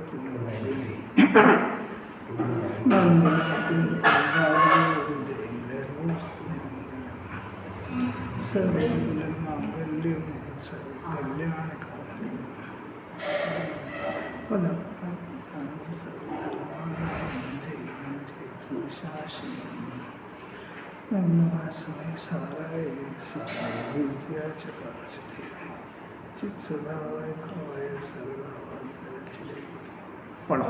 सर्वमंगलमांगल्यं सर्वकल्याणकारिणं नमस्ते साराय साराविद्याचकाचते चित्सदाय भवाय सर्वांतरचिते। पढ़ो।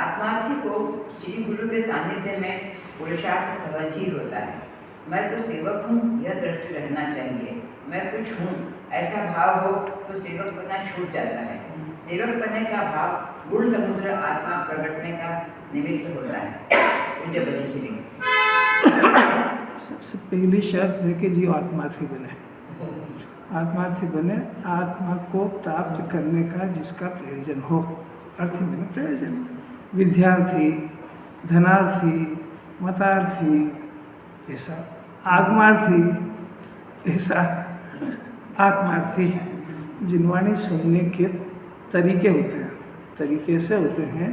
आत्मार्थी को श्री गुरु के सानिध्य में पुरुषार्थ सहज ही होता है। मैं तो सेवक हूँ, यह दृष्टि रहना चाहिए। मैं कुछ हूँ ऐसा भाव हो तो सेवक बना छूट जाता है। सेवक बनने का भाव गुण समुद्र आत्मा प्रकटने का निमित्त होता है। सबसे पहली शर्त है कि जीव आत्मार्थी बने। आत्मार्थी बने, आत्मा को प्राप्त करने का जिसका प्रयोजन हो। अर्थी बने प्रयोजन। विद्यार्थी, धनार्थी, मतार्थी, ऐसा आगमार्थी, ऐसा आत्मार्थी। जिनवाणी सुनने के तरीके होते हैं, तरीके से होते हैं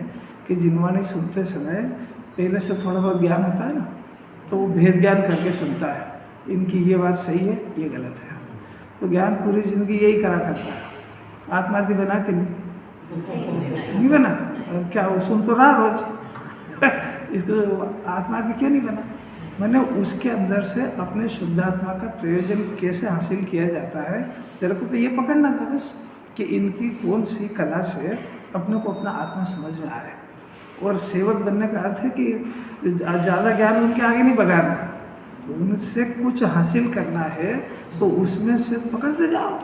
कि जिनवाणी सुनते समय पहले से थोड़ा बहुत ज्ञान होता है ना, तो वो भेद ज्ञान करके सुनता है। इनकी ये बात सही है, ये गलत है। तो ज्ञान पूरी जिंदगी यही करा करता है। आत्मार्थी बना कि नहीं बना? और क्या वो सुन तो रहा रोज इसको आत्मार्थी क्यों नहीं बना? मैंने उसके अंदर से अपने शुद्धात्मा का प्रयोजन कैसे हासिल किया जाता है, तेरे को तो ये पकड़ना था बस कि इनकी कौन सी कला से अपने को अपना आत्मा समझ में आए। और सेवक बनने का अर्थ है कि ज़्यादा ज्ञान उनके आगे नहीं बगाड़ना, उनसे कुछ हासिल करना है तो उसमें से पकड़ते जाओ।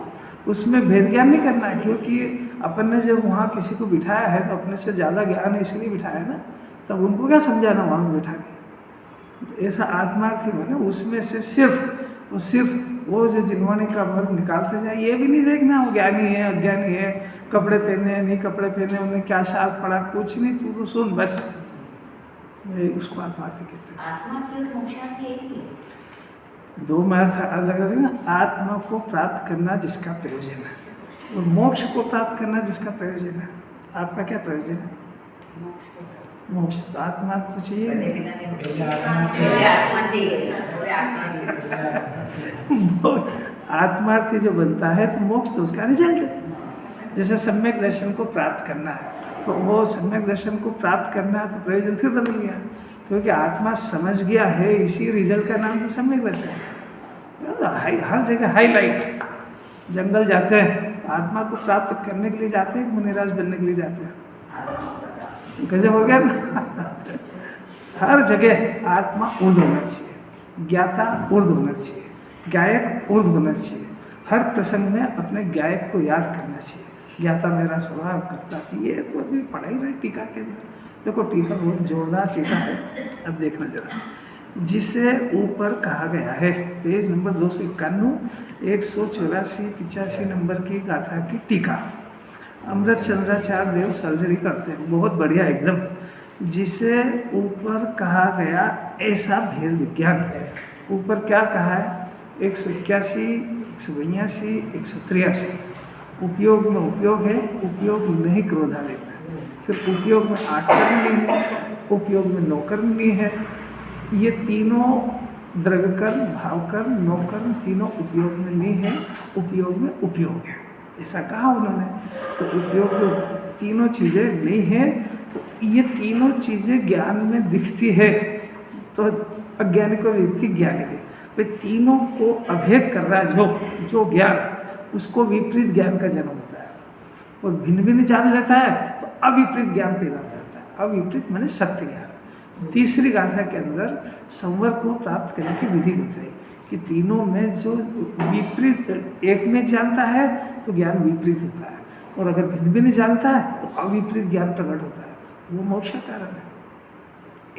उसमें भेद ज्ञान नहीं करना है, क्योंकि अपन ने जब वहाँ किसी को बिठाया है तो अपने से ज़्यादा ज्ञान इसलिए बिठाया ना, तब उनको क्या समझाना वहाँ बिठा के। ऐसा आत्मार्थी बने, उसमें से सिर्फ वो जो जिनवाणी का वर्ग निकालते जाए। ये भी नहीं देखना वो ज्ञानी है अज्ञानी है, कपड़े पहने हैं नहीं कपड़े पहने, उन्हें क्या शास्त्र पढ़ा, कुछ नहीं, तू तो सुन बस। उसको आत्मार्थी कहते हैं। दो में अर्थ अलग अलग ना। आत्मा को प्राप्त करना जिसका प्रयोजन है, और मोक्ष को प्राप्त करना जिसका प्रयोजन है। आपका क्या प्रयोजन है? मोक्ष। तो आत्मा तो चाहिए, आत्मार्थी जो बनता है तो मोक्ष तो उसका रिजल्ट है। जैसे सम्यक दर्शन को प्राप्त करना है, तो वो सम्यक दर्शन को प्राप्त करना है तो प्रयोजन फिर बदल गया, क्योंकि आत्मा समझ गया है। इसी रिजल्ट का नाम तो सम्यक दर्शन है। हर जगह हाईलाइट। जंगल जाते हैं, आत्मा को प्राप्त करने के लिए जाते हैं, मुनिराज बनने के लिए जाते हैं। गजब हो गया ना। हर जगह आत्मा ऊर्ध होना चाहिए, ज्ञाता ऊर्ध होना चाहिए, गायक ऊर्ध होना चाहिए। हर प्रसंग में अपने गायक को याद करना चाहिए। ज्ञाता मेरा स्वभाव करता। ये तो अभी पढ़ा ही रहे टीका के अंदर। देखो टीका बहुत जोरदार टीका है, अब देखना जरा। जिसे ऊपर कहा गया है, पेज नंबर 251, 184-85 नंबर की गाथा की टीका। अमृत चंद्राचार्य देव सर्जरी करते हैं, बहुत बढ़िया एकदम। जिसे ऊपर कहा गया ऐसा भेद विज्ञान। ऊपर क्या कहा है? 181, 182, 183। उपयोग में उपयोग है, उपयोग नहीं क्रोधावेग है। फिर उपयोग में 8 कर्म नहीं है, उपयोग में 9 कर्म नहीं है। ये तीनों द्रव्यकर्म, भावकर्म, 9 कर्म तीनों उपयोग में नहीं है, उपयोग में उपयोग है, ऐसा कहा उन्होंने। तो उपयोग में तीनों चीज़ें नहीं है, तो ये तीनों चीज़ें ज्ञान में दिखती है, तो अज्ञानी को भी दिखती, ज्ञानी भी। वे तीनों को अभेद कर रहा है जो ज्ञान, उसको विपरीत ज्ञान का जन्म होता है। और भिन्न भिन्न जान लेता है तो अविपरीत ज्ञान पैदा हो जाता है। अविपरीत माने सत्य ज्ञान। तीसरी गाथा के अंदर संवर को प्राप्त करने की विधि बताई कि तीनों में जो विपरीत, एक में जानता है तो ज्ञान विपरीत होता है, और अगर भिन्न भिन्न जानता है तो अविपरीत ज्ञान प्रकट होता है, वो मोक्ष का कारण है।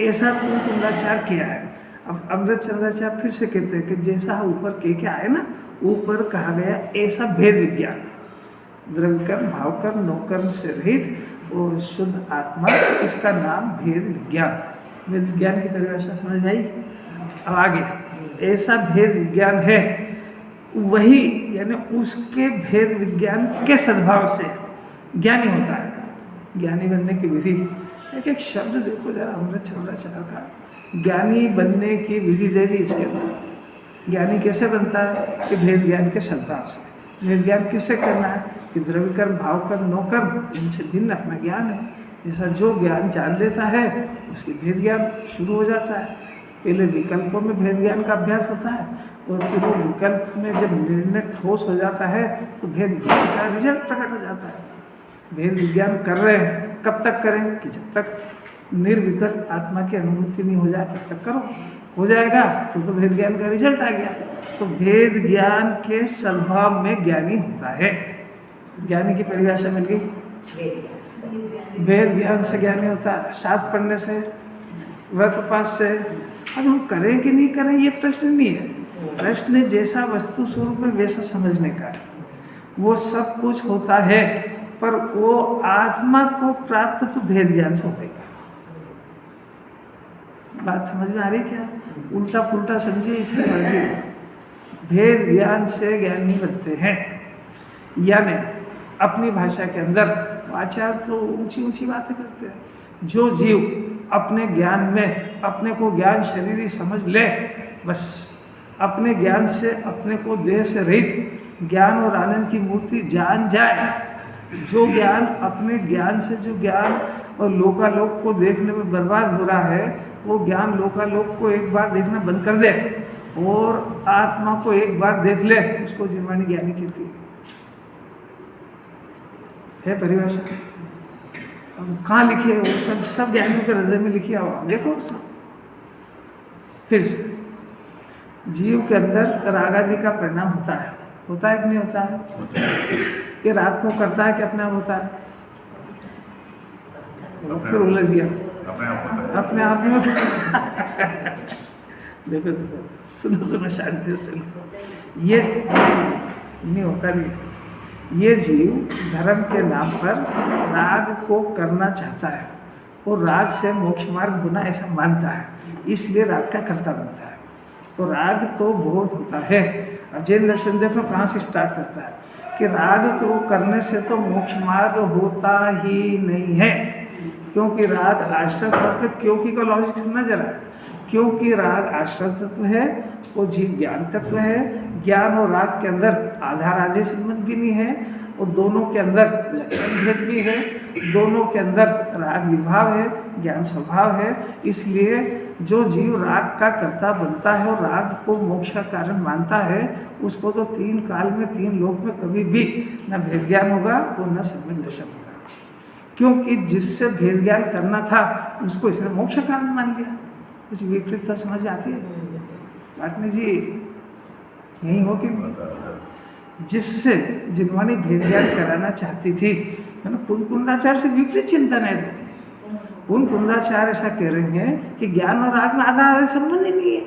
ऐसा कुंडाचार किया है। अब अमृत चंद्राचार्य फिर से कहते हैं कि जैसा ऊपर क्या है ना, ऊपर कहा गया ऐसा भेद विज्ञान, द्रव्यकर्म, भावकर्म, 9 कर्म से रहित वो शुद्ध आत्मा, इसका नाम भेद विज्ञान। भेद विज्ञान की परिभाषा समझ में आई? अब आगे ऐसा भेद विज्ञान है, वही यानी उसके भेद विज्ञान के सद्भाव से ज्ञानी होता है। ज्ञानी बनने की विधि, एक एक शब्द देखो जरा अमृत चंद्राचार्य का, ज्ञानी बनने की विधि दे दी इसके अंदर। ज्ञानी कैसे बनता है कि भेद ज्ञान के सद्भाव से। भेद ज्ञान किससे करना है कि द्रव्य कर्म, भाव कर्म, नो कर्म, इनसे भिन्न अपना ज्ञान है। ऐसा जो ज्ञान जान लेता है उसकी भेद ज्ञान शुरू हो जाता है। पहले विकल्पों में भेद ज्ञान का अभ्यास होता है और फिर वो विकल्प में जब निर्णय ठोस हो जाता है तो भेद ज्ञान का रिजल्ट प्रकट हो जाता है। भेद विज्ञान कर रहे हैं, कब तक करें कि जब तक निर्विकल्प आत्मा की अनुभूति नहीं हो जाए तब तक करो। हो जाएगा तो भेद ज्ञान का रिजल्ट आ गया। तो भेद ज्ञान के सद्भाव में ज्ञानी होता है। ज्ञानी की परिभाषा मिल गई। भेद ज्ञान से ज्ञानी होता है, शास्त्र पढ़ने से, व्रत उपास से। अब हम करें कि नहीं करें ये प्रश्न नहीं है, प्रश्न जैसा वस्तु स्वरूप में वैसा समझने का है। वो सब कुछ होता है पर वो आत्मा को प्राप्त तो भेद ज्ञान से होगा। बात समझ में आ रही क्या? उल्टा पुल्टा समझिए इसकी मर्जी। भेद ज्ञान से ज्ञानी बनते हैं, यानी अपनी भाषा के अंदर आचार्य तो ऊंची ऊंची बातें करते हैं। जो जीव अपने ज्ञान में अपने को ज्ञान शरीरी समझ ले, बस अपने ज्ञान से अपने को देह से रहित ज्ञान और आनंद की मूर्ति जान जाए, जो ज्ञान अपने ज्ञान से जो ज्ञान और लोकालोक को देखने में बर्बाद हो रहा है, वो ज्ञान लोकालोक को एक बार देखना बंद कर दे और आत्मा को एक बार देख ले, उसको जिनवाणी ज्ञानी कहती है परिभाषा। अब कहाँ लिखी है वो? सब ज्ञानियों के हृदय में लिखी है, देखो। फिर से जीव के अंदर राग आदि का परिणाम होता है कि नहीं होता है? ये राग को करता है कि अपने आप होता है? फिर उलझ गया अपने आप में। देखो सुनो शांति से सुनो। ये नहीं होता नहीं। ये जीव धर्म के नाम पर राग को करना चाहता है और राग से मोक्ष मार्ग होना ऐसा मानता है, इसलिए राग का कर्ता बनता है। तो राग तो बहुत होता है। अब जैन दर्शन देखो कहाँ से स्टार्ट करता है कि राग को करने से तो मोक्ष मार्ग होता ही नहीं है, क्योंकि राग आश्रय तत्व। क्योंकि का लॉजिक सुनना जरा। क्योंकि राग आश्रय तत्व है, वो जीव ज्ञान तत्व है। ज्ञान और राग के अंदर आधार आदि संबंध भी नहीं है और दोनों के अंदर लक्षण भेद भी है। दोनों के अंदर राग विभाव है, ज्ञान स्वभाव है। इसलिए जो जीव राग का कर्ता बनता है और राग को मोक्ष का कारण मानता है, उसको तो तीन काल में तीन लोक में कभी भी न भेद ज्ञान होगा और न सम्यक दर्शन होगा, क्योंकि जिससे भेद ज्ञान करना था उसको इसने मोक्ष का कारण मान लिया। कुछ विपरीतता समझ आती है पाटनी जी? यही हो कि जिससे जिनवाणी भेद ज्ञान कराना चाहती थी, है ना, कुंदाचार्य से विपरीत चिंतन है। कुंदाचार्य ऐसा कह रहे हैं कि ज्ञान और राग में आधार संबंध ही नहीं है,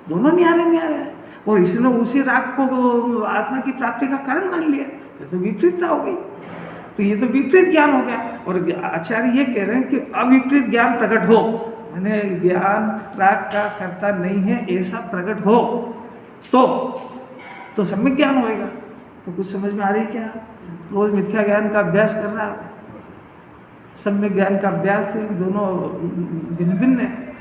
दोनों नहीं आ रहे हैं, और इसने उसी राग को आत्मा की प्राप्ति का कारण मान लिया, तो विपरीतता हो गई। तो ये तो विपरीत ज्ञान हो गया। और आचार्य ये कह रहे हैं कि अविपरीत ज्ञान प्रकट हो, यानी ज्ञान राग का कर्ता नहीं है ऐसा प्रकट हो तो सम्यक ज्ञान होएगा। तो कुछ समझ में आ रही क्या? रोज मिथ्या ज्ञान का अभ्यास कर रहा है, सम्यक ज्ञान का अभ्यास, तो दोनों भिन्न भिन्न है।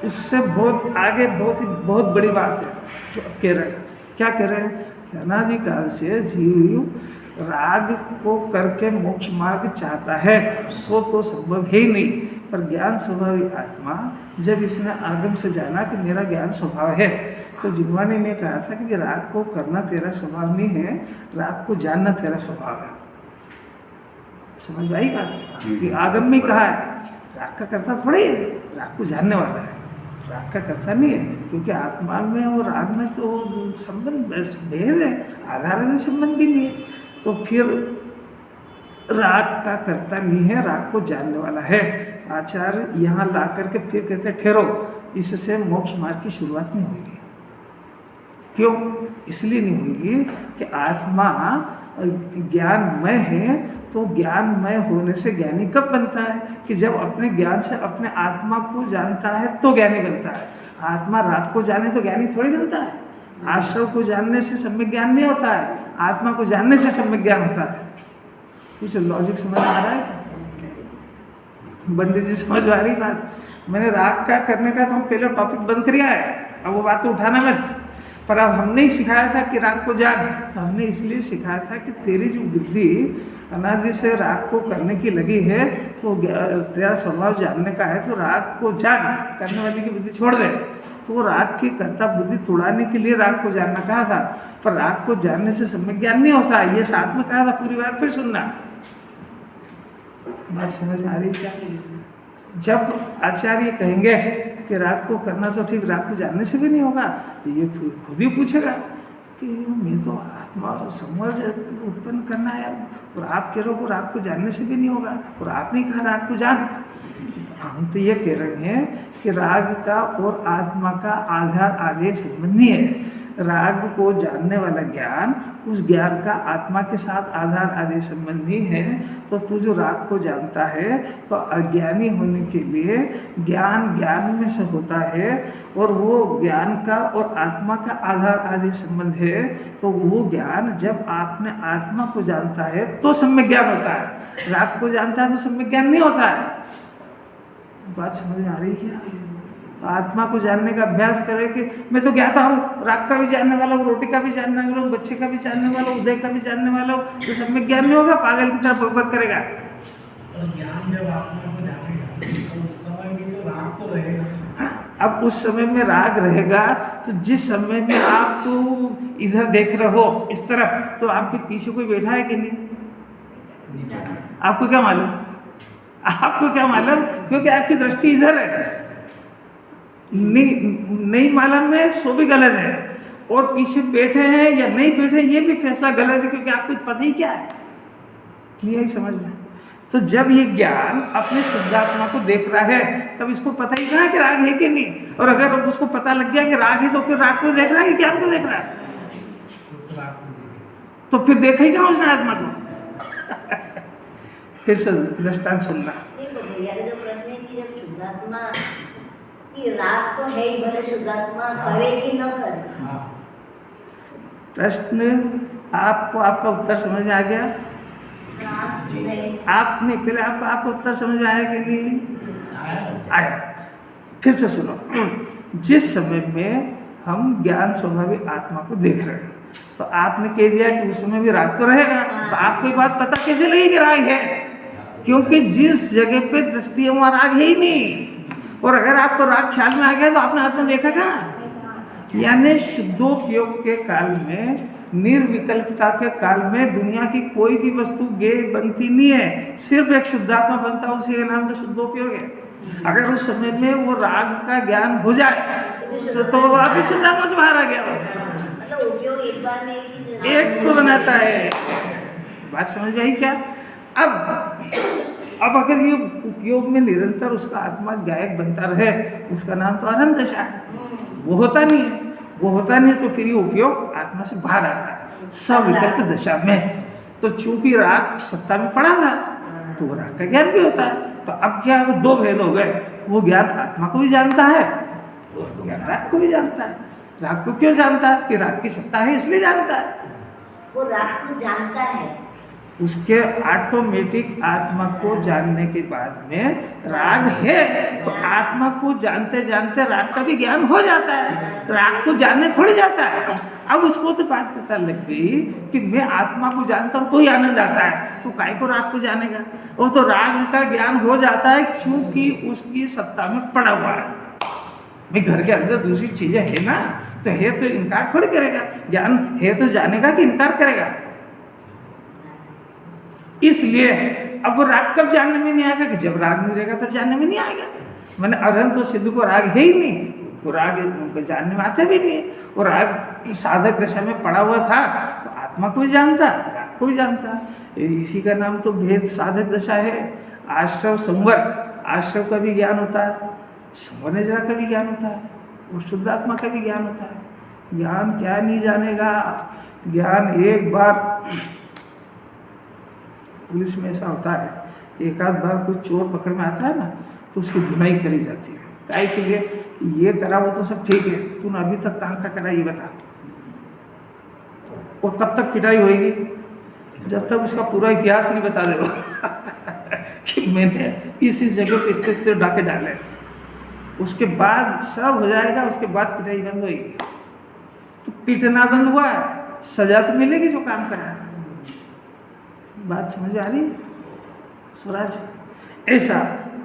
इससे बहुत आगे बहुत बड़ी बात है जो कह रहे हैं। क्या कह रहे हैं कि अनादिकाल से जीव राग को करके मोक्ष मार्ग चाहता है, सो तो संभव है ही नहीं। पर ज्ञान स्वभावी आत्मा जब इसने आगम से जाना कि मेरा ज्ञान स्वभाव है, तो जिनवाणी ने कहा था कि राग को करना तेरा स्वभाव नहीं है, राग को जानना तेरा स्वभाव है। समझ में आई बात? कि आगम में कहा है राग का कर्ता थोड़ी है, राग को जानने वाला है, राग का कर्ता नहीं है। क्योंकि आत्मा में और राग में तो संबंध भेद है, आधार संबंध भी नहीं है। तो फिर राग का कर्ता नहीं है, राग को जानने वाला है। आचार्य यहाँ ला करके फिर कहते ठहरो, इससे मोक्ष मार्ग की शुरुआत नहीं होगी। क्यों? इसलिए नहीं होगी कि आत्मा ज्ञानमय है, तो ज्ञानमय होने से ज्ञानी कब बनता है कि जब अपने ज्ञान से अपने आत्मा को जानता है तो ज्ञानी बनता है। आत्मा राग को जाने तो ज्ञानी थोड़ी बनता है। आश्रव को जानने से सम्यक ज्ञान नहीं होता है, आत्मा को जानने से सम्यक ज्ञान होता है। कुछ लॉजिक समझ आ रहा है? पंडित जी समझ आ रही बात? मैंने राग का करने का तो हम पहले टॉपिक बंद किया है, अब वो बात तो उठाना मत। पर अब हमने ही सिखाया था कि राग को जान, तो हमने इसलिए सिखाया था कि तेरी जो बुद्धि अनादि से राग को करने की लगी है, तो तेरा स्वभाव जानने का है, तो राग को जान, करने वाले की बुद्धि छोड़ दे। तो वो राग की कर्ता बुद्धि तोड़ाने के लिए राग को जानना कहा था, पर राग को जानने से सम्यक ज्ञान नहीं होता, ये साथ में कहा था। पूरी बात फिर सुनना, बात समझ में आ रही क्या? जब आचार्य कहेंगे कि राग को करना तो ठीक, राग को जानने से भी नहीं होगा, तो ये खुद ही पूछेगा कि मैं तो आत्मा और समझ उत्पन्न करना है, और आप कह रहे हो राग को जानने से भी नहीं होगा, और आपने कहा राग को जान। हम तो ये कह रहे हैं कि राग का और आत्मा का आधार आदेश संबंधी है। राग को जानने वाला ज्ञान, उस ज्ञान का आत्मा के साथ आधार आदेश संबंधी है। तो तू जो राग को जानता है, तो अज्ञानी होने के लिए ज्ञान ज्ञान में से होता है, और वो ज्ञान का और आत्मा का आधार आदेश संबंध है। तो वो ज्ञान जब आपने आत्मा को जानता है तो सम्यक ज्ञान होता है, राग को जानता है तो सम्यक ज्ञान नहीं होता है। बात समझ में आ रही है? आत्मा को जानने का अभ्यास करे कि मैं तो ज्ञाता हूँ, राग का भी जानने वाला हूँ, रोटी का भी जानने वाला हूँ, बच्चे का भी जानने वाला हूँ, उदय का भी जानने वाला हूँ, तो सब में ज्ञान नहीं होगा, पागल की तरह बकबक करेगा। और ज्ञान जब आत्मा को जानेगा तो उस समय भी तो राग तो रहेगा। अब उस समय में राग रहेगा, तो जिस समय में आप तो इधर देख रहे हो इस तरफ, तो आपके पीछे कोई बैठा है कि नहीं? आपको क्या मालूम? आपको क्या मालूम? क्योंकि आपकी दृष्टि इधर है। नहीं मालूम है सो भी गलत है, और पीछे बैठे हैं या नहीं बैठे ये भी फैसला गलत है, क्योंकि आपको पता ही क्या है, यही समझ में। तो जब ये ज्ञान अपने शुद्धात्मा को देख रहा है, तब इसको पता ही कहा कि राग है कि नहीं। और अगर उसको पता लग गया कि राग है, तो फिर राग को देख रहा है कि ज्ञान को देख रहा है? तो फिर देखा ही कहाँ उसने आत्मा को? फिर से दृष्टांत सुनना। देखो भैया का जो प्रश्न है कि जब शुद्धात्मा की राग तो है ही, भले शुद्धात्मा करे कि न करे। प्रश्न आपको, आपका उत्तर समझ आ गया? आपने पहले आपका उत्तर समझ आया कि नहीं आया? फिर से सुनो। जिस समय में हम ज्ञान स्वाभाविक आत्मा को देख रहे हैं, तो आपने कह दिया कि उस समय भी राग तो रहेगा, तो आपको ये बात पता कैसे लगी कि राग है? क्योंकि जिस जगह पे दृष्टि है वहाँ राग है ही नहीं। और अगर आपको राग ख्याल में आ गया तो आपने आत्मा देखा कहाँ? यानी शुद्धोपयोग के काल में, निर्विकल्पता के काल में दुनिया की कोई भी वस्तु ज्ञेय बनती नहीं है, सिर्फ एक शुद्धात्मा बनता है, उसी का नाम तो शुद्धोपयोग है। अगर उस समय में वो राग का ज्ञान हो जाए तो आप ही शुद्धात्मा से बाहर आ गया। मतलब उपयोग एक बार में एक को बनाता है। बात समझ में आई क्या? अब अगर ये उपयोग में निरंतर उसका आत्मा गायक बनता रहे, उसका नाम तो अनंत दशा है। वो होता नहीं है, वो होता नहीं तो फिर ये उपयोग आत्मा से बाहर आता है सविकल्प दशा में। तो चूंकि राग सत्ता में पड़ा था, तो वो राग का ज्ञान भी होता है। तो अब क्या, वो दो भेद हो गए, वो ज्ञान आत्मा को भी जानता है, वो ज्ञान राग को भी जानता है। राग को क्यों जानता है? कि राग की सत्ता है इसलिए जानता है। वो राग को जानता है, उसके ऑटोमेटिक आत्मा को जानने के बाद में राग है, तो आत्मा को जानते जानते राग का भी ज्ञान हो जाता है। राग को जानने थोड़ी जाता है। अब उसको तो बात पता लग गई कि मैं आत्मा को जानता हूँ तो ही आनंद आता है, तो काय को राग को जानेगा? वो तो राग का ज्ञान हो जाता है क्योंकि उसकी सत्ता में पड़ा हुआ है। भाई घर के अंदर दूसरी चीजें है ना, तो है तो इनकार थोड़ी करेगा। ज्ञान है तो जानेगा कि इनकार करेगा? इसलिए अब वो राग कब जानने में नहीं आएगा? कि जब राग नहीं रहेगा तब जानने में नहीं आएगा। मैंने अरहंत तो सिद्ध को राग है ही नहीं, तो राग उनको जानने में आते भी नहीं। और राग साधक दशा में पड़ा हुआ था, तो आत्मा को भी जानता, राग को भी जानता। इसी का नाम तो भेद साधक दशा है। आश्रव संवर, आश्रव का भी ज्ञान होता है, संवर निजरा का भी ज्ञान होता है, और शुद्धात्मा का भी ज्ञान होता है। ज्ञान क्या नहीं जानेगा? ज्ञान एक बार पुलिस में ऐसा होता है, एक आध बार कुछ चोर पकड़ में आता है ना, तो उसकी धुनाई करी जाती है। काय के लिए? ये करा वो तो सब ठीक है, तूने अभी तक कहाँ का करा ये बता। और कब तक पिटाई होगी? जब तक उसका पूरा इतिहास नहीं बता देगा। कि मैंने इसी जगह पे इतने डाके डाले, उसके बाद सब हो जाएगा, उसके बाद पिटाई बंद होगी। तो पीटना बंद हुआ, सजा तो मिलेगी जो काम करा। बात समझ आ रही स्वराज? ऐसा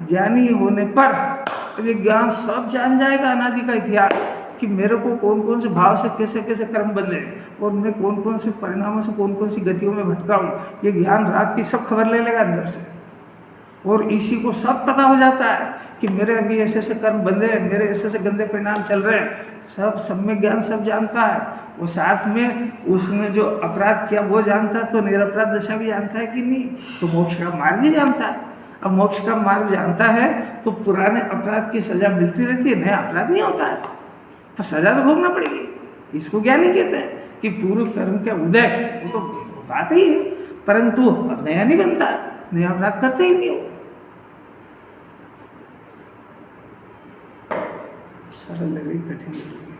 ज्ञानी होने पर ये ज्ञान सब जान जाएगा, अनादि का इतिहास, कि मेरे को कौन कौन से भाव से कैसे कैसे कर्म बदले और मैं कौन कौन से परिणामों से कौन कौन सी गतियों में भटका हूँ, ये ज्ञान राग की सब खबर ले लेगा अंदर से। और इसी को सब पता हो जाता है कि मेरे अभी ऐसे ऐसे कर्म बंधे हैं, मेरे ऐसे ऐसे गंदे परिणाम चल रहे हैं, सब में ज्ञान सब जानता है। वो साथ में उसने जो अपराध किया वो जानता है, तो निरपराध दशा भी जानता है कि नहीं, तो मोक्ष का मार्ग भी जानता है। अब मोक्ष का मार्ग जानता है तो पुराने अपराध की सजा मिलती रहती है, नया अपराध नहीं होता है, तो सजा तो भोगना पड़ेगी। इसको ज्ञानी कहते हैं कि पूर्व कर्म का उदय वो तो बात ही है, परंतु अब नया नहीं बनता है, नया अपराध करते ही नहीं हो। सरल लग रही, कठिन लग रही,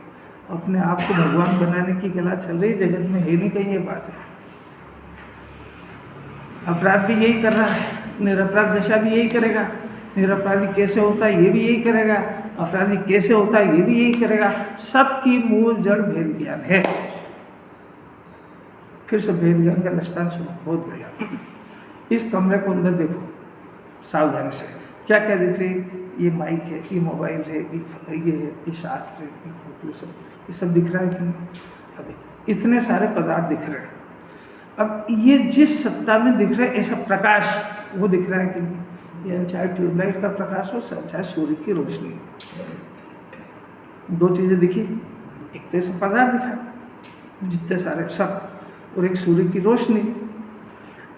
अपने आप को भगवान बनाने की कला चल रही, जगत में है नहीं कहीं ये बात है। अपराध भी यही कर रहा है, निरपराध दशा भी यही करेगा। निरपराधी कैसे होता है ये भी यही करेगा, अपराधी कैसे होता है ये भी यही करेगा। सबकी मूल जड़ भेद ज्ञान है। फिर से भेद ज्ञान का दृष्टांत सुनो, बहुत बढ़िया। इस कमरे को अंदर देखो सावधानी से, क्या क्या दिख रही? ये माइक है, ये मोबाइल है, ये है, ये शास्त्र है, ये फोटो, ये सब दिख रहा है कि नहीं? अभी इतने सारे पदार्थ दिख रहे हैं। अब ये जिस सत्ता में दिख रहे ऐसा प्रकाश वो दिख रहा है कि नहीं? या चाहे ट्यूबलाइट का प्रकाश हो, चाहे सूर्य की रोशनी। दो चीज़ें दिखी, एक तो ऐसा पदार्थ दिखा जितने सारे सब, और एक सूर्य की रोशनी।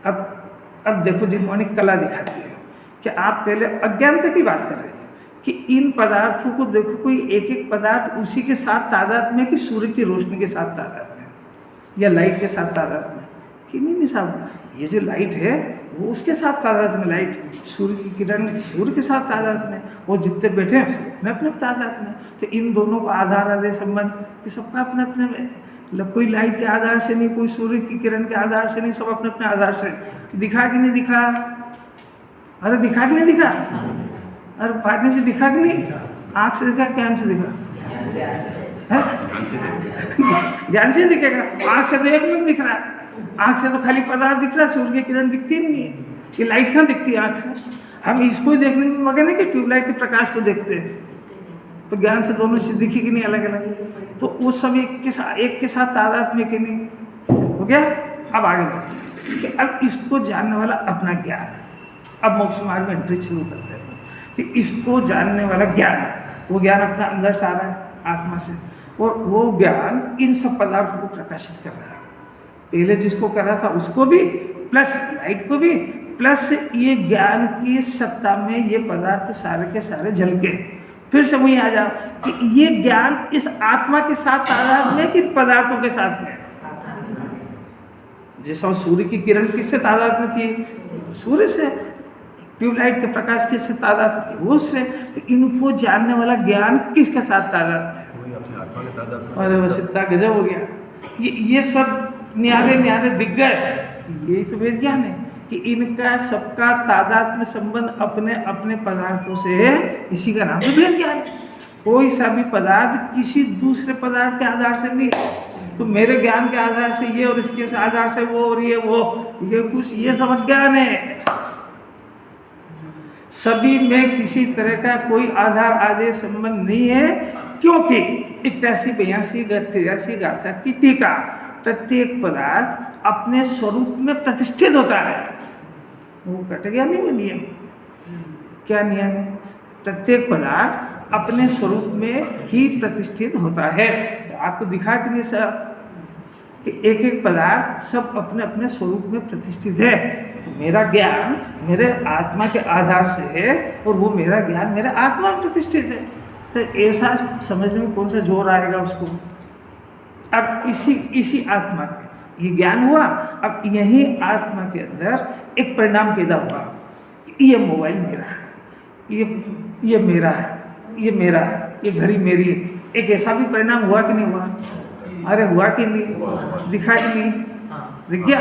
अब देखो जिन्होंने कला दिखाती है कि आप पहले अज्ञानता की बात कर रहे हैं कि इन पदार्थों को देखो, कोई एक एक पदार्थ उसी के साथ तादाद में कि सूर्य की रोशनी के साथ तादाद में या लाइट के साथ तादाद में कि नहीं साहब, ये जो लाइट है वो उसके साथ तादाद में, लाइट सूर्य की किरण सूर्य के साथ तादाद में, वो जितने बैठे हैं सब अपने अपने तादाद में। तो इन दोनों को आधार आदि संबंध ये सबका अपने अपने में, कोई लाइट के आधार से नहीं, कोई सूर्य की किरण के आधार से नहीं, सब अपने अपने आधार से। दिखा कि नहीं दिखा? अरे दिखा कि नहीं दिखा? अरे पाटने से दिखा कि नहीं? आँख से दिखा, कान से दिखा? ज्ञान से दिखेगा। आँख से तो एक मिनट दिख रहा है, आँख से तो खाली पदार्थ दिख रहा है, सूर्य की किरण दिखती नहीं है। ये लाइट कहाँ दिखती है आँख से? हम इसको ही देखने में मगन है कि ट्यूबलाइट के प्रकाश को देखते हैं। तो ज्ञान से दोनों चीज दिखी कि नहीं अलग अलग? तो वो सब एक के साथ तादाद में कि नहीं? हो गया। अब आगे बढ़ते कि अब इसको जानने वाला अपना ज्ञान, अब मोक्ष मार्ग में एंट्री शुरू करते हैं। तो इसको जानने वाला ज्ञान, वो ज्ञान अपना अंदर से आ रहा है आत्मा से, और वो ज्ञान इन सब पदार्थों को प्रकाशित कर रहा है। पहले जिसको कर रहा था उसको भी, प्लस लाइट को भी, प्लस ये ज्ञान की सत्ता में ये पदार्थ सारे के सारे झलके। फिर से वही आ जाओ कि ये ज्ञान इस आत्मा के साथ तादाद में कि पदार्थों के साथ में? जैसा सूर्य की किरण किससे तादाद में थी? सूर्य से। ट्यूबलाइट के प्रकाश किससे तादाद में थी? वो उससे। तो इनको जानने वाला ज्ञान किसके साथ तादाद में? अरे बस इतना गजब हो गया। ये सब न्यारे न्यारे दिख गए। यही तो वेद ज्ञान है कि इनका सबका तादाद में संबंध अपने अपने पदार्थों से है। इसी का नाम तो वेद ज्ञान है। कोई सा भी पदार्थ किसी दूसरे पदार्थ के आधार से नहीं। तो मेरे ज्ञान के आधार से ये और इसके आधार से वो और ये कुछ, ये सब अज्ञान है। सभी में किसी तरह का कोई आधार आदेश संबंध नहीं है, क्योंकि 81, 82, 83 गाथा की टीका, प्रत्येक पदार्थ अपने स्वरूप में प्रतिष्ठित होता है। वो कट गया नहीं वो नियम? क्या नियम है? प्रत्येक पदार्थ अपने स्वरूप में ही प्रतिष्ठित होता है। तो आपको दिखा कि नहीं सर कि एक एक पदार्थ सब अपने अपने स्वरूप में प्रतिष्ठित है। तो मेरा ज्ञान मेरे आत्मा के आधार से है और वो मेरा ज्ञान मेरे आत्मा में प्रतिष्ठित है। तो ऐसा समझने में कौन सा जोर आएगा उसको? अब इसी आत्मा के ये ज्ञान हुआ। अब यही आत्मा के अंदर एक परिणाम पैदा हुआ, ये मोबाइल मेरा है, ये मेरा है, ये मेरा है, ये घड़ी मेरी है। एक ऐसा भी परिणाम हुआ कि नहीं हुआ? अरे हुआ कि नहीं? दिखा कि नहीं? दिख गया?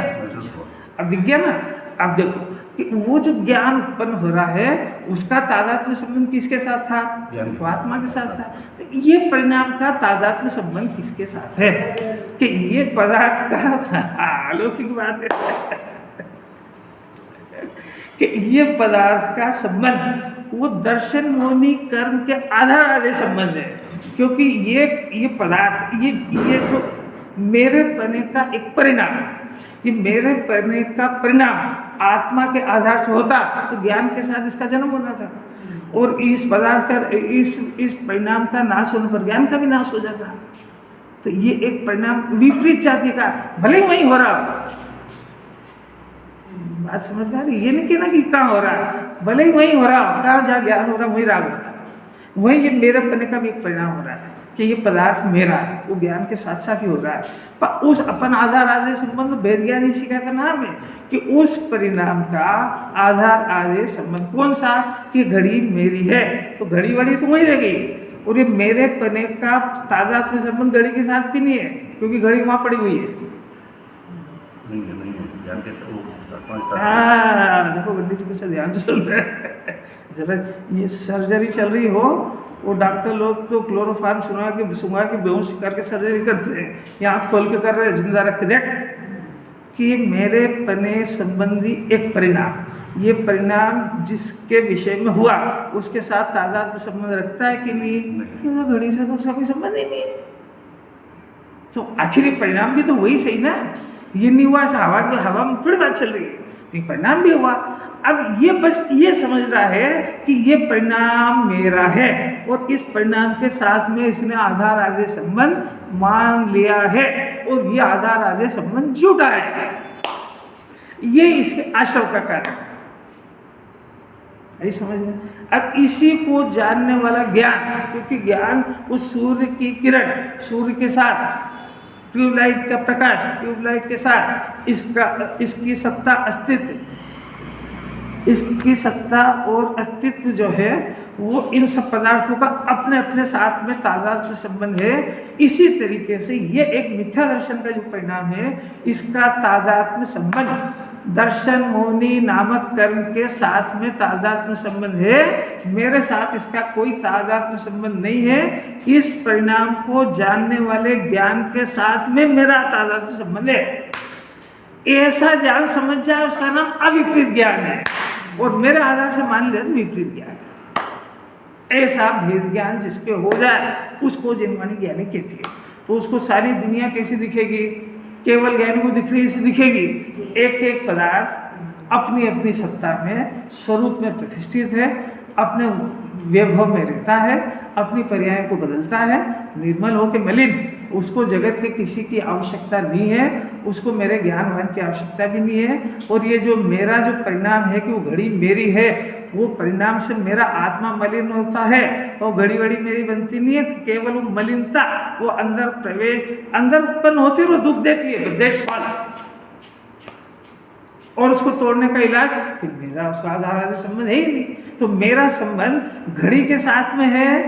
अब दिख गया ना। अब देखो कि वो जो ज्ञान उत्पन्न हो रहा है उसका तादात्म्य संबंध किसके साथ था? तो आत्मा के साथ था। तो ये परिणाम का तादात्म्य संबंध किसके साथ है? कि ये पदार्थ का अलौकिक बात है कि ये पदार्थ का संबंध वो दर्शन मोनी कर्म के आधार आधे संबंध है। क्योंकि ये पदार्थ ये जो मेरे पने का एक परिणाम, ये मेरे पने का परिणाम आत्मा के आधार से होता तो ज्ञान के साथ इसका जन्म होना था, और इस पदार्थ का इस परिणाम का नाश होने पर ज्ञान का भी नाश हो जाता। तो ये एक परिणाम विपरीत जाति का, भले ही वही हो रहा हो, बात समझ में आ रही? ये नहीं कहना कि कहाँ हो रहा है, भले ही वही हो रहा हो, कहाँ जहाँ ज्ञान हो रहा है वही राग हो रहा है, वही ये मेरे पने का भी एक परिणाम हो रहा है कि ये पदार्थ मेरा है, वो ज्ञान के साथ साथ ही हो रहा है। पर उस अपन आधार आधे संबंध भेद ज्ञान इसी का नाम है कि उस परिणाम का आधार आधे संबंध कौन सा? कि घड़ी मेरी है तो घड़ी वड़ी तो वही रह गई, और ये मेरे पने का तादात्म्य संबंध घड़ी के साथ भी नहीं है क्योंकि घड़ी वहाँ पड़ी हुई है। हाँ देखो गंदी जी से ध्यान से सुन रहे हैं। जरा ये सर्जरी चल रही हो, वो डॉक्टर लोग तो क्लोरोफार्म सुंघा के बेहोश करके सर्जरी करते हैं, यहाँ खोल के कर रहे हैं, जिंदा रख के देख कि मेरे पने संबंधी एक परिणाम, ये परिणाम जिसके विषय में हुआ उसके साथ तादात्म्य संबंध रखता है कि नहीं? क्योंकि घड़ी से तो उसका कोई संबंध ही नहीं है। तो आखिरी परिणाम भी तो वही सही ना, ये नहीं हुआ ऐसा हवा में थोड़ी बात चल रही है, तो परिणाम भी हुआ। अब ये बस ये समझ रहा है कि ये परिणाम मेरा है, और इस परिणाम के साथ में इसने आधार आधे संबंध मान लिया है, और ये आधार आधे संबंध झूठा है। ये इसके आश्रव का कारण है, यही समझ में। अब इसी को जानने वाला ज्ञान, क्योंकि ज्ञान उस सूर्य की किरण, सूर्य के साथ ट्यूबलाइट का प्रकाश, ट्यूबलाइट के साथ इसकी सत्ता अस्तित्व, इसकी सत्ता और अस्तित्व जो है वो इन सब पदार्थों का अपने अपने साथ में तादात्म्य संबंध है। इसी तरीके से ये एक मिथ्या दर्शन का जो परिणाम है, इसका तादात्म्य संबंध दर्शन मोनी नामक कर्म के साथ में तादात्म्य संबंध है, मेरे साथ इसका कोई तादात्म्य संबंध नहीं है। इस परिणाम को जानने वाले ज्ञान के साथ में मेरा तादात्म्य संबंध है। ऐसा ज्ञान समझ जाए उसका नाम अविपरीत ज्ञान है, और मेरे आधार से मान लिया तो विपरीत ज्ञान है। ऐसा भेद ज्ञान जिसके हो जाए उसको जिनवाणी ज्ञानी कहती है। तो उसको सारी दुनिया कैसी दिखेगी? केवल ज्ञानी को दिख रही ऐसी दिखेगी। एक एक पदार्थ अपनी अपनी सत्ता में स्वरूप में प्रतिष्ठित है, अपने वैभव में रहता है, अपनी पर्याय को बदलता है, निर्मल हो के मलिन, उसको जगत के किसी की आवश्यकता नहीं है, उसको मेरे ज्ञानवान की आवश्यकता भी नहीं है। और ये जो मेरा जो परिणाम है कि वो घड़ी मेरी है, वो परिणाम से मेरा आत्मा मलिन होता है, और घड़ी वड़ी मेरी बनती नहीं है। केवल वो मलिनता वो अंदर प्रवेश अंदर उत्पन्न होती है, वो दुख देती है, दैट्स ऑल। और उसको तोड़ने का इलाज कि मेरा उसका आधार आधे संबंध है ही नहीं। तो मेरा संबंध घड़ी के साथ में है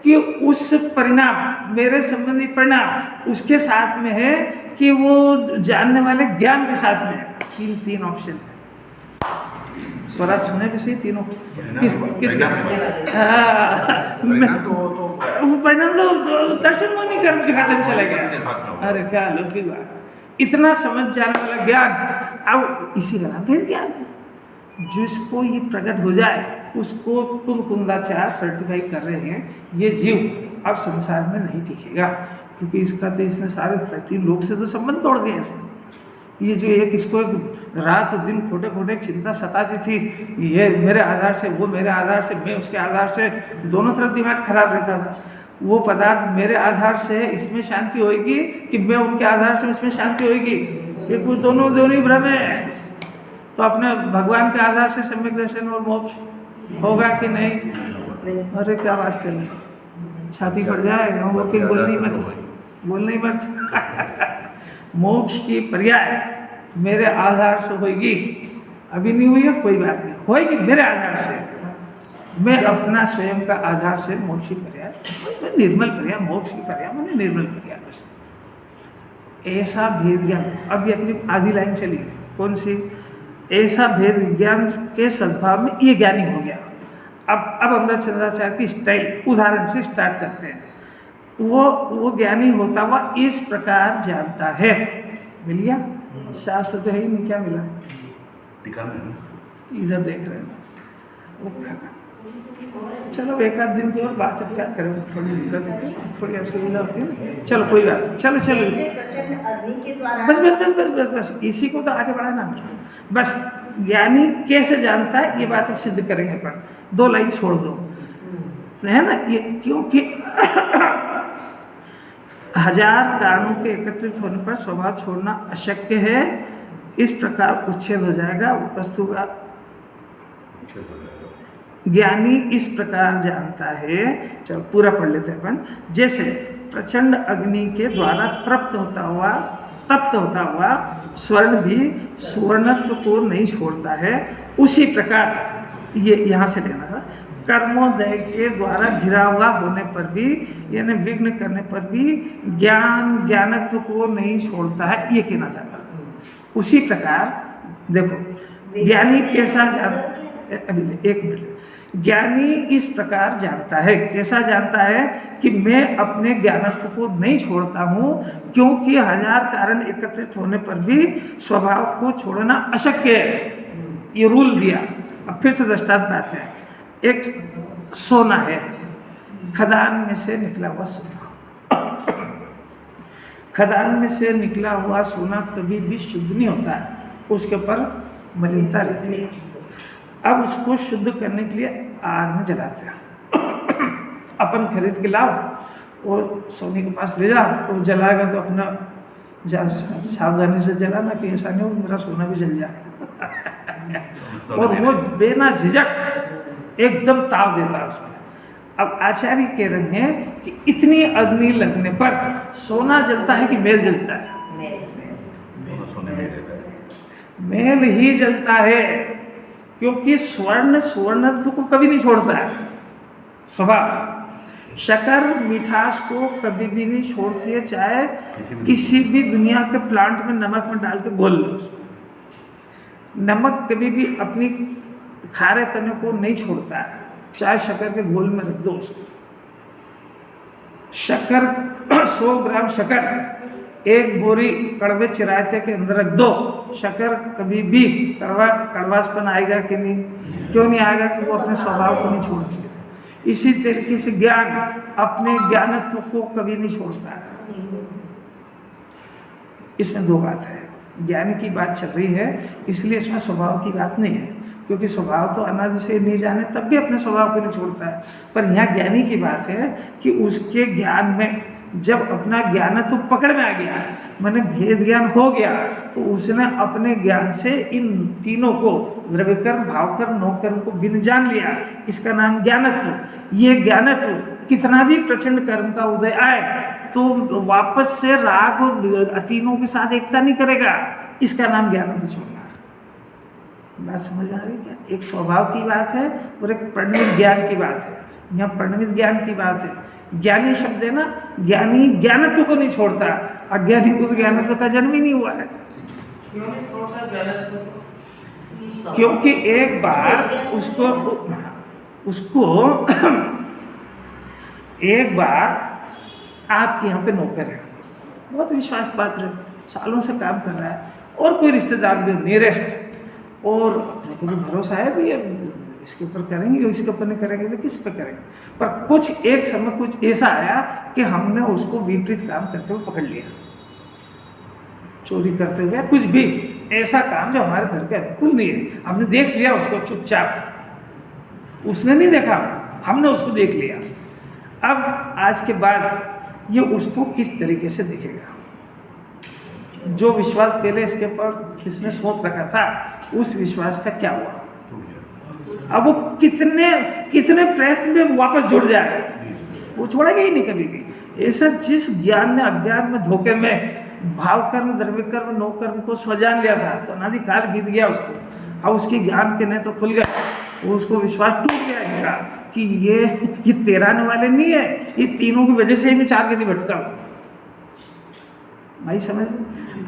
कि उस परिणाम मेरे संबंधी परिणाम उसके साथ में है कि वो जानने वाले ज्ञान के साथ में है। तीन ऑप्शन है। स्वराज सुने भी सही तीनों किसका? परिणाम तो दर्शन मोनी कर्म के खाते में चला गया। अरे क्या अलौकिक बात, इतना समझ जाने वाला ज्ञान। अब इसी का नाम भेद ज्ञान है। जिसको ये प्रकट हो जाए उसको कुंदाचार सर्टिफाई कर रहे हैं, ये जीव अब संसार में नहीं टिकेगा, क्योंकि इसका तो इसने सारे 3 लोग से तो संबंध तोड़ दिया इसने। ये जो एक इसको एक रात और दिन खोटे खोटे चिंता सताती थी, ये मेरे आधार से, वो मेरे आधार से, मैं उसके आधार से, दोनों तरफ दिमाग खराब रहता था। वो पदार्थ मेरे आधार से इसमें शांति होगी कि मैं उनके आधार से उसमें शांति होगी, ये कुछ दोनों ही भ्रम है। तो अपने भगवान के आधार से सम्यक दर्शन और मोक्ष होगा कि नहीं? अरे क्या बात कर रहे, छाती फट जाए, बोलनी मत। मोक्ष की पर्याय मेरे आधार से होगी, अभी नहीं हुई है कोई बात नहीं, होगी मेरे आधार से। मैं अपना स्वयं का आधार से मोक्ष की पर्याय, निर्मल पर्याय, मोक्ष की पर्याय मैंने निर्मल पर्याय, बस ऐसा भेद ज्ञान। अब ये अपनी आधी लाइन चली, कौन सी? ऐसा भेद विज्ञान के सद्भाव में ये ज्ञानी हो गया। अब हम चंद्राचार्य की स्टाइल उदाहरण से स्टार्ट करते हैं। वो ज्ञानी होता हुआ इस प्रकार जानता है। मिल गया? शास्त्र तो है ही नहीं, क्या मिला? इधर देख रहे हैं। चलो एक आध दिन की और बात है, क्या करें, थोड़ी दिक्कत होती है, थोड़ी असुविधा होती है। चलो कोई बात नहीं, चलो जैसे प्रचंड अग्नि के द्वारा बस बस बस बस बस बस इसी को तो आगे बढ़ाना। बस ज्ञानी कैसे जानता है ये बात अब सिद्ध करेंगे अपन। 2 लाइन छोड़ दो, है ना ये, क्योंकि 1000 कारणों के एकत्रित होने पर स्वभाव छोड़ना अशक्य है। इस प्रकार उच्छेद हो जाएगा वस्तु का। ज्ञानी इस प्रकार जानता है, चलो पूरा पढ़ लेते हैं अपन। जैसे प्रचंड अग्नि के द्वारा तप्त होता हुआ स्वर्ण भी सुवर्णत्व को नहीं छोड़ता है, उसी प्रकार ये यहाँ से लेना था। कर्मोदय के द्वारा घिरा हुआ होने पर भी, यानी विघ्न करने पर भी ज्ञानत्व को नहीं छोड़ता है, ये कहना था। उसी प्रकार देखो ज्ञानी कैसा अभी एक मिनट, ज्ञानी इस प्रकार जानता है, कैसा जानता है कि मैं अपने ज्ञानत्व को नहीं छोड़ता हूँ, क्योंकि 1000 कारण एकत्रित होने पर भी स्वभाव को छोड़ना अशक्य है। ये रूल दिया। अब फिर से दृष्टांत बात है। एक सोना है, खदान में से निकला हुआ सोना। खदान में से निकला हुआ सोना कभी भी शुद्ध नहीं होता है, उसके ऊपर मलिनता रहती है। अब उसको शुद्ध करने के लिए आग में जलाते हैं। अपन खरीद के लाओ और सोने के पास ले जाओ, और जलाएगा तो अपना सावधानी से जलाना कि ऐसा नहीं हो मेरा सोना भी जल जाए। और वो बिना झिझक एकदम ताव देता है उसमें। अब आचार्य कह रहे हैं कि इतनी अग्नि लगने पर सोना जलता है कि मेल जलता है? मेल ही जलता है, क्योंकि सुवर्णत्व को कभी नहीं छोड़ता है स्वभाव। शक्कर मिठास को कभी भी नहीं छोड़ती है, चाहे किसी भी दुनिया के प्लांट में नमक में डाल के घोल लो उसको। नमक कभी भी अपनी खारेपने को नहीं छोड़ता है, चाहे शक्कर के घोल में रख दो उसको। शक्कर 100 ग्राम शक्कर एक बोरी कड़वे चिरायते के अंदर रख दो, शक्कर कभी भी कड़वासपन आएगा कि नहीं? क्यों नहीं आएगा? कि वो अपने स्वभाव को नहीं छोड़ती। इसी तरीके से ज्ञान अपने ज्ञानत्व को कभी नहीं छोड़ता है। इसमें 2 बात है। ज्ञानी की बात चल रही है, इसलिए इसमें स्वभाव की बात नहीं है, क्योंकि स्वभाव तो अनादि से नहीं जाने तब भी अपने स्वभाव को नहीं छोड़ता है। पर यहाँ ज्ञानी की बात है कि उसके ज्ञान में जब अपना ज्ञानत्व पकड़ में आ गया, माने भेद ज्ञान हो गया, तो उसने अपने ज्ञान से इन तीनों को, द्रव्य कर्म, भाव कर्म, नौ कर्म को भिन्न जान लिया। इसका नाम ज्ञानत्व। ये ज्ञानत्व कितना भी प्रचंड कर्म का उदय आए तो वापस से राग और तीनों के साथ एकता नहीं करेगा। इसका नाम ज्ञानत्व छोड़ना। बात समझ में आ रही क्या? एक स्वभाव की बात है और एक परिणमित ज्ञान की बात है। यहाँ परिणमित ज्ञान की बात है। ज्ञानी शब्द है ना, ज्ञानी ज्ञानत्व को नहीं छोड़ता, अज्ञानी को ज्ञानत्व का जन्म ही नहीं हुआ है। क्योंकि एक बार उसको एक बार आपके यहाँ पे नौकर है, बहुत विश्वास पात्र, सालों से काम कर रहा है, और कोई रिश्तेदार भी नियरेस्ट, और अपने को भी भरोसा है भी इसके ऊपर करेंगे, इसके ऊपर नहीं करेंगे तो किस पे करेंगे। पर कुछ एक समय कुछ ऐसा आया कि हमने उसको विपरीत काम करते हुए पकड़ लिया, चोरी करते हुए, कुछ भी ऐसा काम जो हमारे घर के अनुकूल नहीं है। हमने देख लिया उसको चुपचाप, उसने नहीं देखा, हमने उसको देख लिया। अब आज के बाद ये उसको किस तरीके से देखेगा? जो विश्वास पहले इसके ऊपर इसने सोच रखा था, उस विश्वास का क्या हुआ? अब वो कितने प्रयत्न में वापस जुड़ जाए, वो छोड़ेगा ही नहीं कभी भी। ऐसा जिस ज्ञान ने अज्ञान में, धोखे में भाव कर्म, द्रव्य कर्म, नौ कर्म को स्वजान लिया था, तो अनादि काल बीत गया उसको। अब उसके ज्ञान के नेत्र तो खुल गए, वो उसको विश्वास टूट गया इनका कि ये तेराने वाले नहीं है, ये तीनों की वजह से ही मैं 4 गति भटका हूँ। भाई समझ।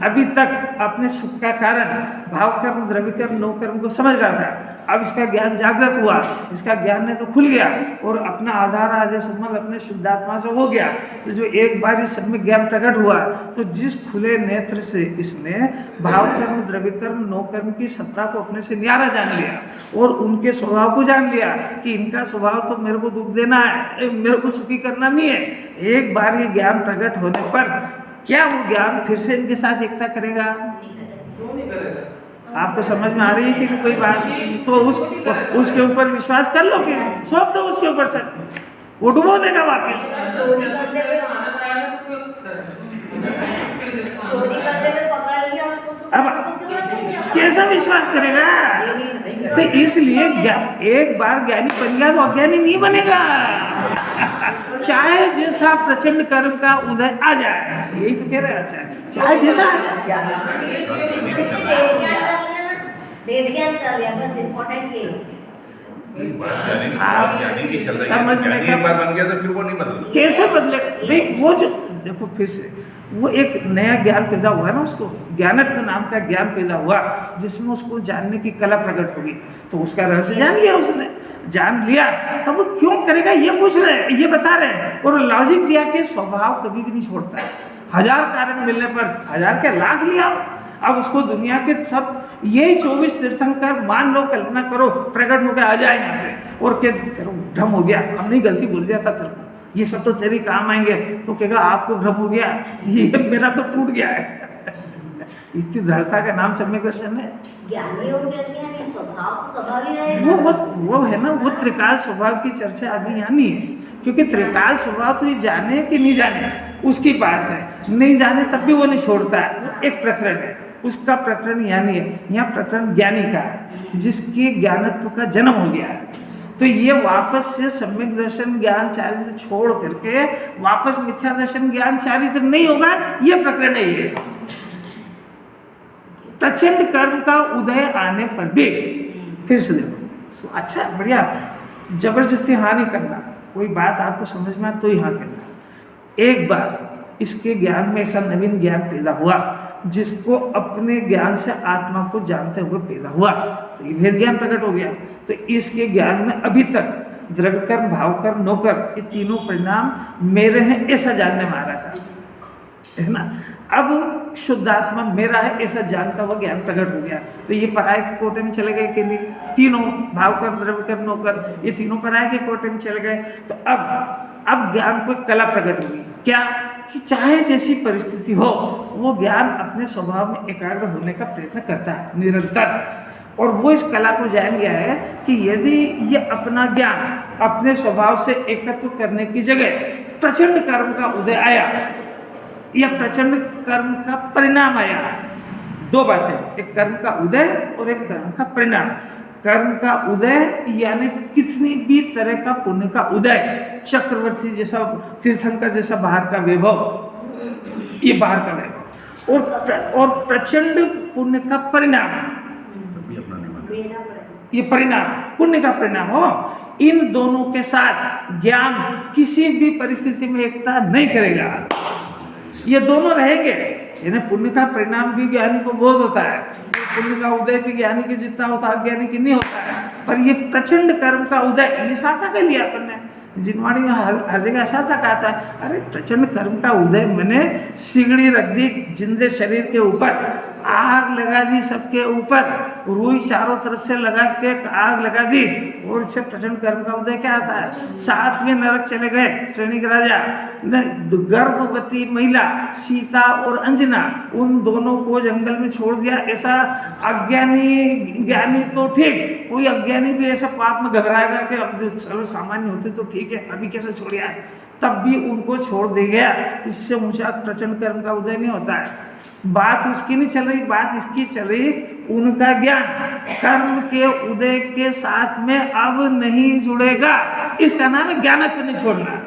अभी तक अपने सुख का कारण भाव कर्म, द्रव्य कर्म, नो कर्म को समझ रहा था। अब इसका ज्ञान जागृत हुआ, इसका ज्ञान ने तो खुल गया और अपना आधार आदेश संबंध अपने शुद्धात्मा से हो गया। तो जो एक बार इस सब में ज्ञान प्रकट हुआ, तो जिस खुले नेत्र से इसने भाव कर्म, द्रव्य कर्म, नो कर्म की सत्ता को अपने से न्यारा जान लिया और उनके स्वभाव को जान लिया कि इनका स्वभाव तो मेरे को दुख देना है, मेरे को सुखी करना नहीं है। एक बार ये ज्ञान प्रकट होने पर क्या वो ज्ञान फिर से इनके साथ एकता करेगा? आपको समझ में आ रही है कि कोई बात? तो उसके ऊपर विश्वास कर लो, फिर सौंप दो उसके ऊपर से, वो डुबो देगा वापस। चोरी करते हुए पकड़ लिया उसको, तो अब कैसा विश्वास करेगा? तो इसलिए एक बार ज्ञानी बन गया तो अज्ञानी नहीं बनेगा, चाहे जैसा प्रचंड कर्म का उदय आ जाए। यही तो कह रहे हैं, अच्छा चाहे जैसा आ जाए। वेद ज्ञान कर लिया, बस इम्पोर्टेंट ये समझने का एक बार बन गया तो फिर वो नहीं बदल। कैसे बदले भाई? वो जो देखो फिर से वो एक नया ज्ञान पैदा हुआ ना, उसको ज्ञानत्व नाम का ज्ञान पैदा हुआ, जिसमें उसको जानने की कला प्रकट होगी। तो उसका रहस्य जान लिया, उसने जान लिया, तो वो क्यों करेगा ये पूछ रहे हैं, ये बता रहे हैं। और लॉजिक दिया कि स्वभाव कभी भी नहीं छोड़ता है, 1000 कारण मिलने पर 1000 के लाख लिया। अब उसको दुनिया के सब यही 24 तीर्थंकर मान लो, कल्पना करो प्रकट होकर आ जाए यहाँ पे और कह तेरा भ्रम हो गया, हमने गलती बोल दिया था तेरे को, ये सब तो तेरे काम आएंगे। तो कहेगा आपको भ्रम हो गया, ये मेरा तो टूट गया है। इतनी दृढ़ता का नाम सम्यक दर्शन है। ज्ञानी हो गया, ज्ञानी स्वभाव तो स्वभाव ही रहेगा। वो है ना, वो त्रिकाल स्वभाव की चर्चा अभी यहाँ नहीं है, क्योंकि त्रिकाल स्वभाव तो ये जाने कि नहीं जाने उसकी बात है। नहीं जाने तब भी वो नहीं छोड़ता है, वो एक प्रकरण है, उसका प्रकरण यहाँ नहीं है। यहाँ प्रकरण ज्ञानी का है, जिसके ज्ञानत्व का जन्म हो गया है। तो ये वापस से सम्यक दर्शन ज्ञान चारित्र छोड़ करके वापस मिथ्या दर्शन ज्ञान चारित्र नहीं होगा, ये प्रकरण है। ये प्रचंड कर्म का उदय आने पर भी फिर से देखो, अच्छा बढ़िया, जबरदस्ती हाँ नहीं करना, कोई बात आपको समझ में आए तो ही हाँ करना। एक बार इसके ज्ञान में ऐसा नवीन ज्ञान पैदा हुआ जिसको अपने ज्ञान से आत्मा को जानते हुए पैदा हुआ, तो ये भेद ज्ञान प्रकट हो गया। तो इसके ज्ञान में अभी तक द्रव्य कर्म, भाव कर्म, नो कर्म, ये तीनों परिणाम मेरे हैं ऐसा जानने में आ रहा था, है ना। अब शुद्धात्मा मेरा है ऐसा जानता हुआ ज्ञान प्रकट हो गया, तो ये पराये के कोटे में चले गए कि नहीं? तीनों भाव कर्म, द्रव्य कर्म, नो कर्म, ये तीनों पराये के कोटे में चले गए। तो अब ज्ञान को कला प्रकट होगी, क्या कि चाहे जैसी परिस्थिति हो वो ज्ञान अपने स्वभाव में एकाग्र होने का प्रयत्न करता है निरंतर। और वो इस कला को जान गया है कि यदि ये अपना ज्ञान अपने स्वभाव से एकत्व करने की जगह प्रचंड कर्म का उदय आया या प्रचंड कर्म का परिणाम आया, दो बातें, एक कर्म का उदय और एक कर्म का परिणाम। कर्म का उदय यानी कितनी भी तरह का पुण्य का उदय, चक्रवर्ती जैसा, तीर्थंकर जैसा बाहर का वैभव, ये बाहर का वैभव, और प्रचंड पुण्य का परिणाम, ये परिणाम पुण्य का परिणाम हो। इन दोनों के साथ ज्ञान किसी भी परिस्थिति में एकता नहीं करेगा, ये दोनों रहेंगे। यानी पुण्य का परिणाम भी ज्ञानी को बहुत होता है, पुण्य का उदय भी ज्ञानी के जितना होता है, अज्ञानी की नहीं होता है। पर ये प्रचंड कर्म का उदय, ये सार्थक कर लिया अपन ने, जिनवाणी में हर जगह सार्थक आता है। अरे प्रचंड कर्म का उदय मैंने सिगड़ी रख दी जिंदे शरीर के ऊपर, आग लगा दी सबके ऊपर, रुई चारों तरफ से लगा के आग लगा दी, और इससे प्रचंड कर्म का उदय क्या आता है? 7वें नरक चले गए श्रेणी के राजा, गर्भवती महिला सीता और अंजना, उन दोनों को जंगल में छोड़ दिया। ऐसा अज्ञानी, ज्ञानी तो ठीक, कोई अज्ञानी भी ऐसा पाप में घबराएगा कि अब चलो सामान्य होते तो ठीक है, अभी कैसे छोड़िया है, तब भी उनको छोड़ दे गया। इससे ऊंचा प्रचंड कर्म का उदय नहीं होता है। बात उसकी नहीं चल रही, बात इसकी चल रही, उनका ज्ञान कर्म के उदय के साथ में अब नहीं जुड़ेगा, इसका नाम है ज्ञानत्व नहीं छोड़ना।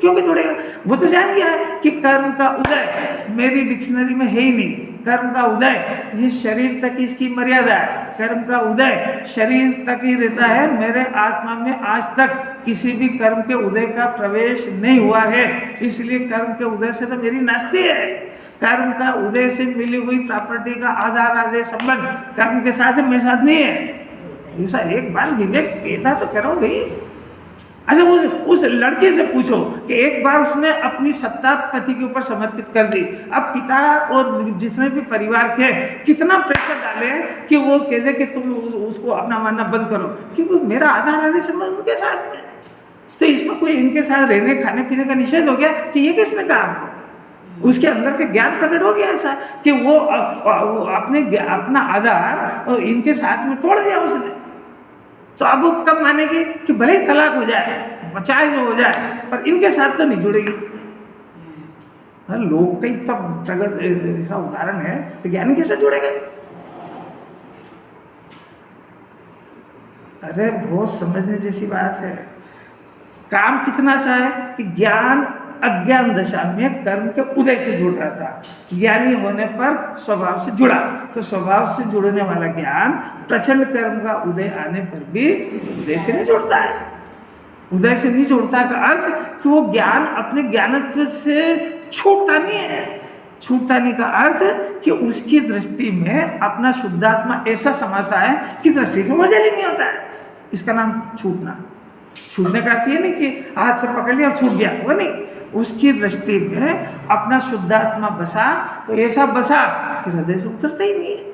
क्यों जुड़ेगा? वो तो जान गया है कि कर्म का उदय मेरी डिक्शनरी में है ही नहीं, कर्म का उदय ये शरीर तक इसकी मर्यादा है। कर्म का उदय शरीर तक ही रहता है। मेरे आत्मा में आज तक किसी भी कर्म के उदय का प्रवेश नहीं हुआ है, इसलिए कर्म के उदय से तो मेरी नास्ती है। कर्म का उदय से मिली हुई प्रॉपर्टी का आधार आदि संबंध कर्म के साथ है, मेरे साथ नहीं है। ऐसा एक बार विवेक पैदा तो करो भाई। अच्छा, उस लड़के से पूछो कि एक बार उसने अपनी सत्ता पति के ऊपर समर्पित कर दी, अब पिता और जितने भी परिवार के कितना प्रेशर डाले कि वो कह दे कि तुम उसको अपना मानना बंद करो, क्योंकि मेरा आधार आदि संबंध उनके साथ में। तो इसमें कोई इनके साथ रहने खाने पीने का निषेध हो गया कि ये किसने कहा आपको? उसके अंदर का ज्ञान प्रकट हो गया ऐसा कि वो अपना आधार और इनके साथ में तोड़ दिया उसने। तो अब वो कब मानेगी कि भले ही तलाक हो जाए, चाहे जो हो जाए, पर इनके साथ तो नहीं जुड़ेगी। लोग कई तब प्रगत ऐसा उदाहरण है, तो ज्ञानी कैसे जुड़ेगा? अरे बहुत समझने जैसी बात है। काम कितना सा है कि ज्ञान अज्ञान दशा में कर्म के उदय से जुड़ रहा था, ज्ञानी होने पर स्वभाव से जुड़ा। तो स्वभाव से जुड़ने वाला ज्ञान प्रचंड कर्म का उदय आने पर भी उदय से नहीं जुड़ता है। उदय से नहीं जुड़ता का अर्थ कि वो ज्ञान अपने ज्ञानत्व से छूटता नहीं है। छूटता नहीं का अर्थ कि उसकी दृष्टि में अपना शुद्धात्मा ऐसा समझता है कि दृष्टि से मजा ही नहीं होता है। इसका नाम छूटना। छूटने का अर्थ ये नहीं कि हाथ से पकड़ लिया और छूट गया, वो नहीं। उसकी दृष्टि में अपना शुद्धात्मा बसा तो ऐसा बसा कि हृदय से उतरता ही नहीं है।